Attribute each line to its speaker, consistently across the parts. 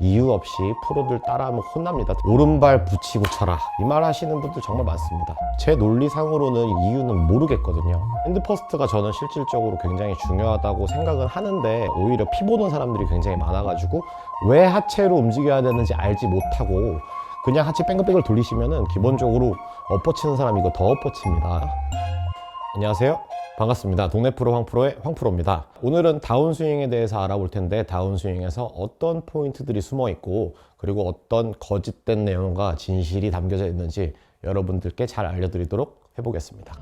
Speaker 1: 이유 없이 프로들 따라하면 혼납니다. 오른발 붙이고 쳐라, 이 말 하시는 분들 정말 많습니다. 제 논리상으로는 이유는 모르겠거든요. 핸드퍼스트가 저는 실질적으로 굉장히 중요하다고 생각은 하는데, 오히려 피 보는 사람들이 굉장히 많아가지고 왜 하체로 움직여야 되는지 알지 못하고 그냥 하체 뺑글뺑글 돌리시면은 기본적으로 엎어치는 사람 이거 더 엎어칩니다. 안녕하세요, 반갑습니다. 동네 프로 황프로의 황프로입니다. 오늘은 다운스윙에 대해서 알아볼 텐데, 다운스윙에서 어떤 포인트들이 숨어 있고, 그리고 어떤 거짓된 내용과 진실이 담겨져 있는지 여러분들께 잘 알려드리도록 해보겠습니다.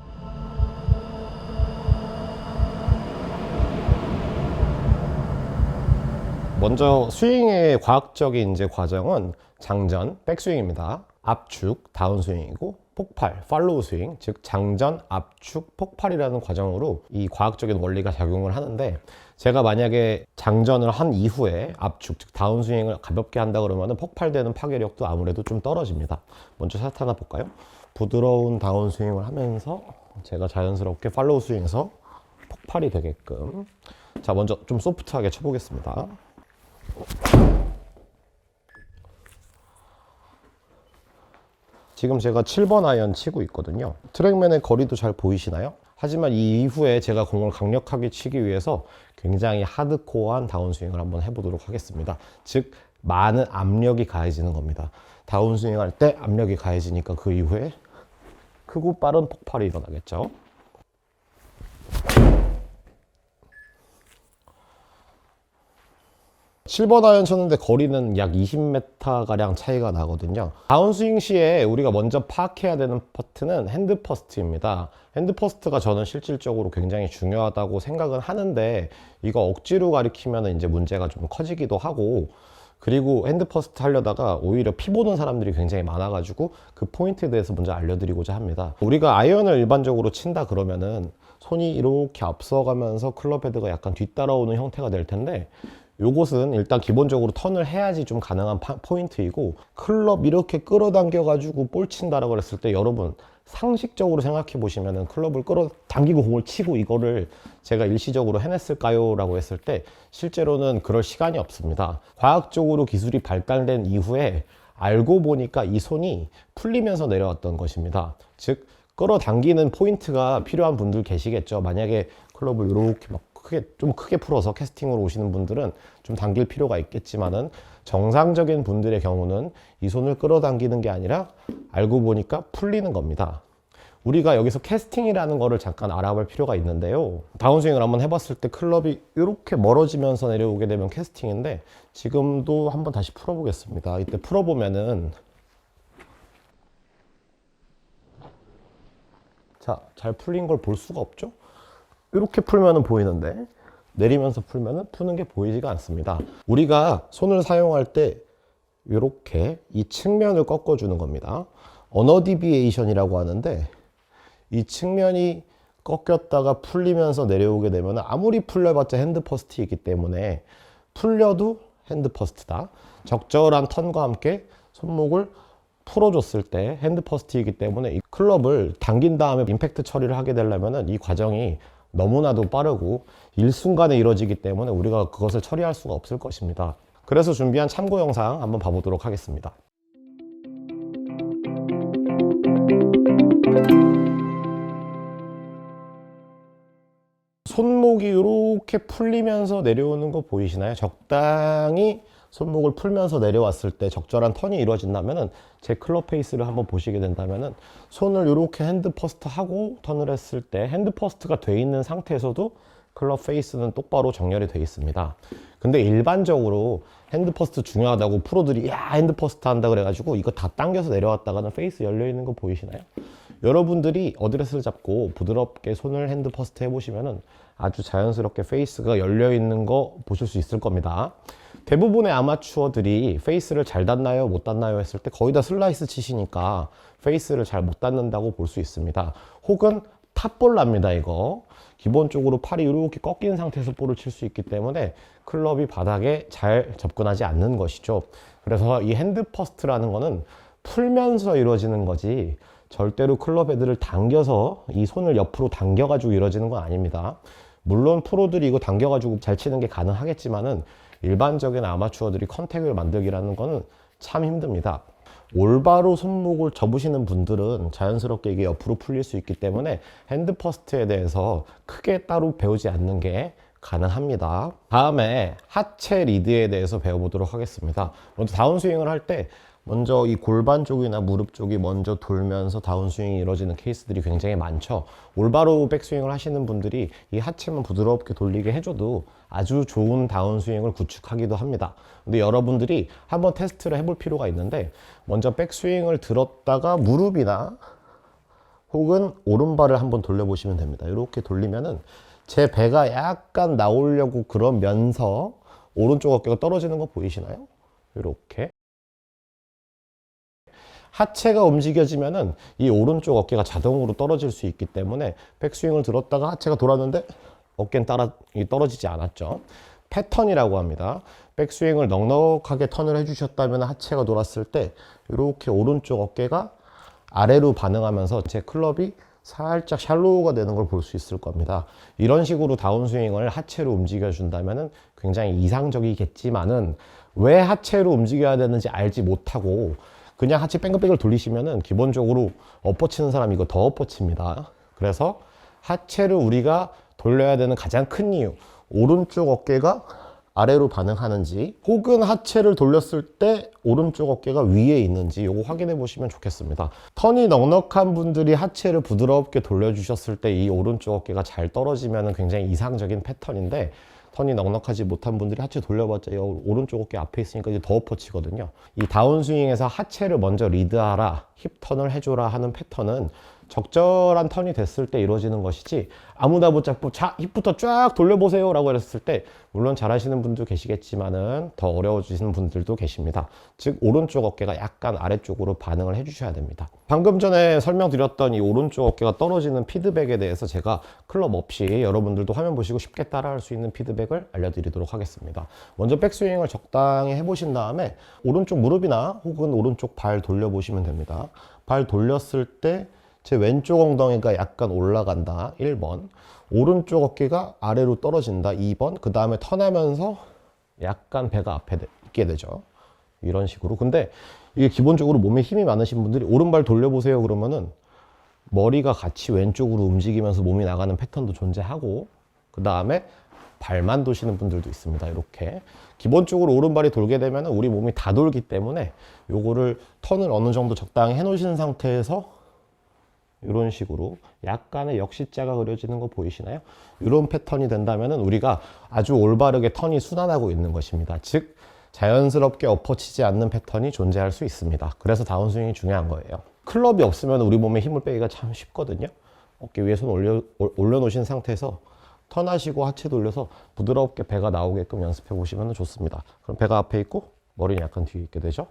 Speaker 1: 먼저 스윙의 과학적인 과정은 장전, 백스윙입니다. 압축, 다운스윙이고, 폭발, 팔로우 스윙, 즉 장전, 압축, 폭발이라는 과정으로 이 과학적인 원리가 작용을 하는데, 제가 만약에 장전을 한 이후에 압축, 즉 다운스윙을 가볍게 한다 그러면 폭발되는 파괴력도 아무래도 좀 떨어집니다. 먼저 샷 하나 볼까요? 부드러운 다운스윙을 하면서 제가 자연스럽게 팔로우 스윙에서 폭발이 되게끔, 자 먼저 좀 소프트하게 쳐보겠습니다. 지금 제가 7번 아이언 치고 있거든요. 트랙맨의 거리도 잘 보이시나요? 하지만 이 이후에 제가 공을 강력하게 치기 위해서 굉장히 하드코어한 다운스윙을 한번 해보도록 하겠습니다. 즉 많은 압력이 가해지는 겁니다. 다운스윙 할 때 압력이 가해지니까 그 이후에 크고 빠른 폭발이 일어나겠죠. 실버 아이언 쳤는데 거리는 약 20m가량 차이가 나거든요. 다운스윙 시에 우리가 먼저 파악해야 되는 퍼트는 핸드퍼스트입니다. 핸드퍼스트가 저는 실질적으로 굉장히 중요하다고 생각은 하는데, 이거 억지로 가리키면 이제 문제가 좀 커지기도 하고, 그리고 핸드퍼스트 하려다가 오히려 피 보는 사람들이 굉장히 많아가지고 그 포인트에 대해서 먼저 알려드리고자 합니다. 우리가 아이언을 일반적으로 친다 그러면은 손이 이렇게 앞서가면서 클럽 헤드가 약간 뒤따라오는 형태가 될 텐데, 요것은 일단 기본적으로 턴을 해야지 좀 가능한 포인트이고, 클럽 이렇게 끌어당겨 가지고 볼 친다라고 했을 때 여러분 상식적으로 생각해 보시면은 클럽을 끌어당기고 공을 치고 이거를 제가 일시적으로 해냈을까요? 라고 했을 때 실제로는 그럴 시간이 없습니다. 과학적으로 기술이 발달된 이후에 알고 보니까 이 손이 풀리면서 내려왔던 것입니다. 즉 끌어당기는 포인트가 필요한 분들 계시겠죠. 만약에 클럽을 이렇게 막 좀 크게 풀어서 캐스팅으로 오시는 분들은 좀 당길 필요가 있겠지만은, 정상적인 분들의 경우는 이 손을 끌어당기는 게 아니라 알고 보니까 풀리는 겁니다. 우리가 여기서 캐스팅이라는 거를 잠깐 알아볼 필요가 있는데요. 다운스윙을 한번 해봤을 때 클럽이 이렇게 멀어지면서 내려오게 되면 캐스팅인데, 지금도 한번 다시 풀어보겠습니다. 이때 풀어보면은, 자, 잘 풀린 걸 볼 수가 없죠? 이렇게 풀면은 보이는데 내리면서 풀면은 푸는 게 보이지가 않습니다. 우리가 손을 사용할 때 이렇게 이 측면을 꺾어주는 겁니다. 언어 디비에이션이라고 하는데, 이 측면이 꺾였다가 풀리면서 내려오게 되면 아무리 풀려봤자 핸드퍼스트이기 때문에 풀려도 핸드퍼스트다. 적절한 턴과 함께 손목을 풀어줬을 때 핸드퍼스트이기 때문에 이 클럽을 당긴 다음에 임팩트 처리를 하게 되려면 이 과정이 너무나도 빠르고 일순간에 이루어지기 때문에 우리가 그것을 처리할 수가 없을 것입니다. 그래서 준비한 참고 영상 한번 봐보도록 하겠습니다. 손목이 이렇게 풀리면서 내려오는 거 보이시나요? 적당히 손목을 풀면서 내려왔을 때 적절한 턴이 이루어진다면은, 제 클럽 페이스를 한번 보시게 된다면은 손을 이렇게 핸드퍼스트 하고 턴을 했을 때 핸드퍼스트가 돼 있는 상태에서도 클럽 페이스는 똑바로 정렬이 되어 있습니다. 근데 일반적으로 핸드퍼스트 중요하다고 프로들이 야 핸드퍼스트 한다 그래가지고 이거 다 당겨서 내려왔다가는 페이스 열려 있는 거 보이시나요? 여러분들이 어드레스를 잡고 부드럽게 손을 핸드퍼스트 해보시면은 아주 자연스럽게 페이스가 열려 있는 거 보실 수 있을 겁니다. 대부분의 아마추어들이 페이스를 잘 닿나요? 못 닿나요? 했을 때 거의 다 슬라이스 치시니까 페이스를 잘 못 닿는다고 볼 수 있습니다. 혹은 탑볼 납니다, 이거. 기본적으로 팔이 이렇게 꺾인 상태에서 볼을 칠 수 있기 때문에 클럽이 바닥에 잘 접근하지 않는 것이죠. 그래서 이 핸드퍼스트라는 거는 풀면서 이루어지는 거지, 절대로 클럽 헤드를 당겨서 이 손을 옆으로 당겨가지고 이루어지는 건 아닙니다. 물론 프로들이 이거 당겨가지고 잘 치는 게 가능하겠지만은 일반적인 아마추어들이 컨택을 만들기라는 거는 참 힘듭니다. 올바로 손목을 접으시는 분들은 자연스럽게 이게 옆으로 풀릴 수 있기 때문에 핸드 퍼스트에 대해서 크게 따로 배우지 않는 게 가능합니다. 다음에 하체 리드에 대해서 배워보도록 하겠습니다. 먼저 다운스윙을 할 때 먼저 이 골반 쪽이나 무릎 쪽이 먼저 돌면서 다운스윙이 이루어지는 케이스들이 굉장히 많죠. 올바로 백스윙을 하시는 분들이 이 하체만 부드럽게 돌리게 해줘도 아주 좋은 다운스윙을 구축하기도 합니다. 근데 여러분들이 한번 테스트를 해볼 필요가 있는데, 먼저 백스윙을 들었다가 무릎이나 혹은 오른발을 한번 돌려보시면 됩니다. 이렇게 돌리면은 제 배가 약간 나오려고 그러면서 오른쪽 어깨가 떨어지는 거 보이시나요? 이렇게. 하체가 움직여지면은 이 오른쪽 어깨가 자동으로 떨어질 수 있기 때문에 백스윙을 들었다가 하체가 돌았는데 어깨는 떨어지지 않았죠. 패턴이라고 합니다. 백스윙을 넉넉하게 턴을 해주셨다면 하체가 돌았을 때 이렇게 오른쪽 어깨가 아래로 반응하면서 제 클럽이 살짝 샬로우가 되는 걸 볼 수 있을 겁니다. 이런 식으로 다운스윙을 하체로 움직여 준다면 굉장히 이상적이겠지만은 왜 하체로 움직여야 되는지 알지 못하고 그냥 하체 뺑글뺑글 돌리시면은 기본적으로 엎어치는 사람 이거 더 엎어칩니다. 그래서 하체를 우리가 돌려야 되는 가장 큰 이유, 오른쪽 어깨가 아래로 반응하는지 혹은 하체를 돌렸을 때 오른쪽 어깨가 위에 있는지 이거 확인해 보시면 좋겠습니다. 턴이 넉넉한 분들이 하체를 부드럽게 돌려주셨을 때 이 오른쪽 어깨가 잘 떨어지면 굉장히 이상적인 패턴인데, 턴이 넉넉하지 못한 분들이 하체 돌려봤자 오른쪽 어깨 앞에 있으니까 이제 더 엎어치거든요. 이 다운스윙에서 하체를 먼저 리드하라, 힙턴을 해줘라 하는 패턴은 적절한 턴이 됐을 때 이루어지는 것이지, 아무나 붙잡고 자 힙부터 쫙 돌려보세요 라고 했을 때 물론 잘하시는 분도 계시겠지만은 더 어려워지시는 분들도 계십니다. 즉 오른쪽 어깨가 약간 아래쪽으로 반응을 해주셔야 됩니다. 방금 전에 설명드렸던 이 오른쪽 어깨가 떨어지는 피드백에 대해서 제가 클럽 없이 여러분들도 화면 보시고 쉽게 따라할 수 있는 피드백을 알려드리도록 하겠습니다. 먼저 백스윙을 적당히 해보신 다음에 오른쪽 무릎이나 혹은 오른쪽 발 돌려보시면 됩니다. 발 돌렸을 때 제 왼쪽 엉덩이가 약간 올라간다 1번, 오른쪽 어깨가 아래로 떨어진다 2번, 그 다음에 턴하면서 약간 배가 앞에 있게 되죠. 이런 식으로. 근데 이게 기본적으로 몸에 힘이 많으신 분들이 오른발 돌려보세요 그러면은 머리가 같이 왼쪽으로 움직이면서 몸이 나가는 패턴도 존재하고, 그 다음에 발만 도시는 분들도 있습니다. 이렇게 기본적으로 오른발이 돌게 되면 우리 몸이 다 돌기 때문에 요거를 턴을 어느 정도 적당히 해 놓으신 상태에서 이런 식으로 약간의 역시자가 그려지는 거 보이시나요? 이런 패턴이 된다면 우리가 아주 올바르게 턴이 순환하고 있는 것입니다. 즉 자연스럽게 엎어치지 않는 패턴이 존재할 수 있습니다. 그래서 다운스윙이 중요한 거예요. 클럽이 없으면 우리 몸에 힘을 빼기가 참 쉽거든요. 어깨 위에 손 올려놓으신 상태에서 턴하시고 하체 돌려서 부드럽게 배가 나오게끔 연습해 보시면 좋습니다. 그럼 배가 앞에 있고 머리는 약간 뒤에 있게 되죠.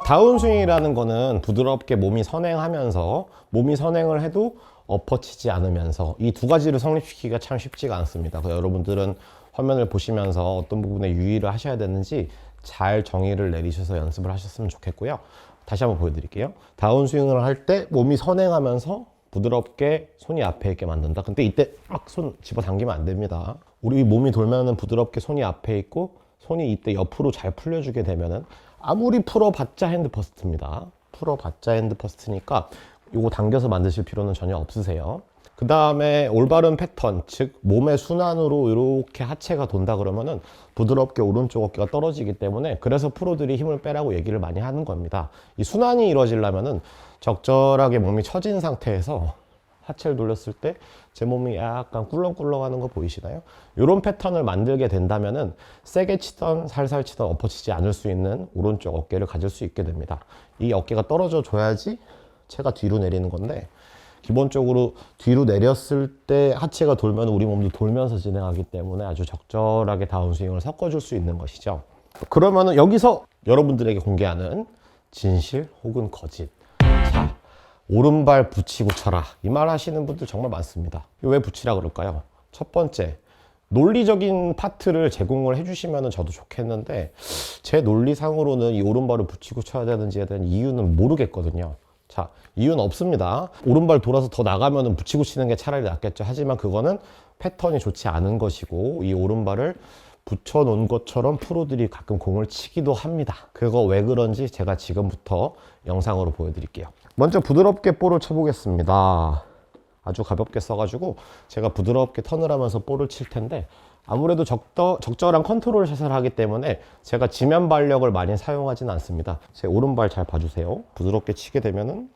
Speaker 1: 다운스윙이라는 거는 부드럽게 몸이 선행하면서, 몸이 선행을 해도 엎어치지 않으면서, 이 두 가지를 성립시키기가 참 쉽지가 않습니다. 그래서 여러분들은 화면을 보시면서 어떤 부분에 유의를 하셔야 되는지 잘 정의를 내리셔서 연습을 하셨으면 좋겠고요. 다시 한번 보여드릴게요. 다운스윙을 할 때 몸이 선행하면서 부드럽게 손이 앞에 있게 만든다. 근데 이때 막 손 집어당기면 안 됩니다. 우리 몸이 돌면은 부드럽게 손이 앞에 있고, 손이 이때 옆으로 잘 풀려주게 되면은 아무리 풀어봤자 핸드 퍼스트입니다. 풀어봤자 핸드 퍼스트니까 이거 당겨서 만드실 필요는 전혀 없으세요. 그 다음에 올바른 패턴, 즉 몸의 순환으로 이렇게 하체가 돈다 그러면은 부드럽게 오른쪽 어깨가 떨어지기 때문에, 그래서 프로들이 힘을 빼라고 얘기를 많이 하는 겁니다. 이 순환이 이루어지려면은 적절하게 몸이 처진 상태에서 하체를 돌렸을 때 제 몸이 약간 꿀렁꿀렁하는 거 보이시나요? 이런 패턴을 만들게 된다면은 세게 치던 살살 치던 엎어치지 않을 수 있는 오른쪽 어깨를 가질 수 있게 됩니다. 이 어깨가 떨어져 줘야지 체가 뒤로 내리는 건데, 기본적으로 뒤로 내렸을 때 하체가 돌면 우리 몸도 돌면서 진행하기 때문에 아주 적절하게 다운스윙을 섞어줄 수 있는 것이죠. 그러면은 여기서 여러분들에게 공개하는 진실 혹은 거짓. 자, 오른발 붙이고 쳐라, 이 말 하시는 분들 정말 많습니다. 왜 붙이라 그럴까요? 첫 번째, 논리적인 파트를 제공을 해주시면 저도 좋겠는데, 제 논리상으로는 이 오른발을 붙이고 쳐야 되는지에 대한 이유는 모르겠거든요. 자, 이유는 없습니다. 오른발 돌아서 더 나가면 붙이고 치는 게 차라리 낫겠죠. 하지만 그거는 패턴이 좋지 않은 것이고, 이 오른발을 붙여놓은 것처럼 프로들이 가끔 공을 치기도 합니다. 그거 왜 그런지 제가 지금부터 영상으로 보여드릴게요. 먼저 부드럽게 볼을 쳐보겠습니다. 아주 가볍게 써가지고 제가 부드럽게 턴을 하면서 볼을 칠 텐데, 아무래도 적절한 컨트롤 샷을 하기 때문에 제가 지면 발력을 많이 사용하진 않습니다. 제 오른발 잘 봐주세요. 부드럽게 치게 되면은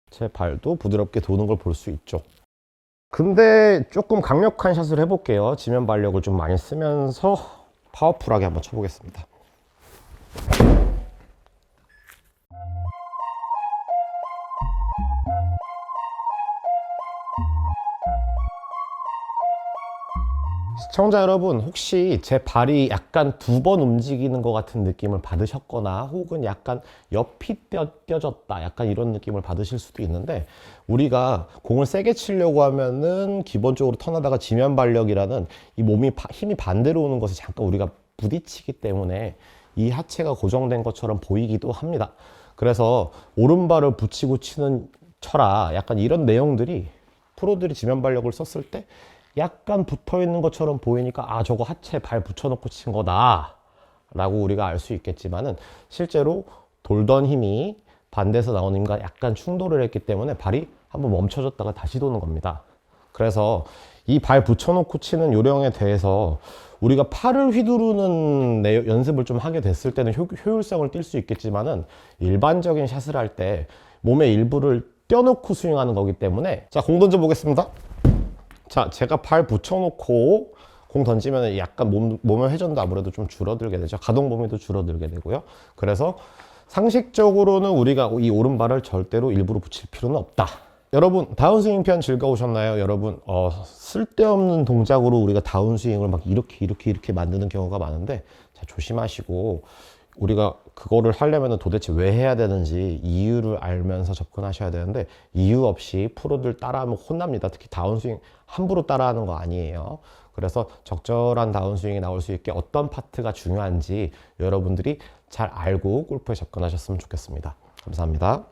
Speaker 1: 제 발도 부드럽게 도는 걸 볼 수 있죠. 근데 조금 강력한 샷을 해볼게요. 지면 발력을 좀 많이 쓰면서 파워풀하게 한번 쳐보겠습니다. 시청자 여러분, 혹시 제 발이 약간 두 번 움직이는 것 같은 느낌을 받으셨거나, 혹은 약간 옆이 떼어졌다, 약간 이런 느낌을 받으실 수도 있는데, 우리가 공을 세게 치려고 하면은 기본적으로 턴하다가 지면 발력이라는 이 몸이 힘이 반대로 오는 것에 잠깐 우리가 부딪히기 때문에 이 하체가 고정된 것처럼 보이기도 합니다. 그래서 오른발을 붙이고 치는 쳐라, 약간 이런 내용들이 프로들이 지면 발력을 썼을 때 약간 붙어 있는 것처럼 보이니까, 아, 저거 하체 발 붙여놓고 친 거다 라고 우리가 알 수 있겠지만은, 실제로 돌던 힘이 반대에서 나오는 힘과 약간 충돌을 했기 때문에 발이 한번 멈춰졌다가 다시 도는 겁니다. 그래서 이 발 붙여놓고 치는 요령에 대해서 우리가 팔을 휘두르는 연습을 좀 하게 됐을 때는 효율성을 띌 수 있겠지만은, 일반적인 샷을 할 때 몸의 일부를 떼어놓고 스윙하는 거기 때문에, 자, 공 던져 보겠습니다. 자, 제가 발 붙여놓고 공 던지면 약간 몸의 회전도 아무래도 좀 줄어들게 되죠. 가동 범위도 줄어들게 되고요. 그래서 상식적으로는 우리가 이 오른발을 절대로 일부러 붙일 필요는 없다. 여러분, 다운스윙 편 즐거우셨나요? 여러분, 쓸데없는 동작으로 우리가 다운스윙을 막 이렇게 만드는 경우가 많은데, 자, 조심하시고, 우리가 그거를 하려면 도대체 왜 해야 되는지 이유를 알면서 접근하셔야 되는데, 이유 없이 프로들 따라하면 혼납니다. 특히 다운스윙 함부로 따라하는 거 아니에요. 그래서 적절한 다운스윙이 나올 수 있게 어떤 파트가 중요한지 여러분들이 잘 알고 골프에 접근하셨으면 좋겠습니다. 감사합니다.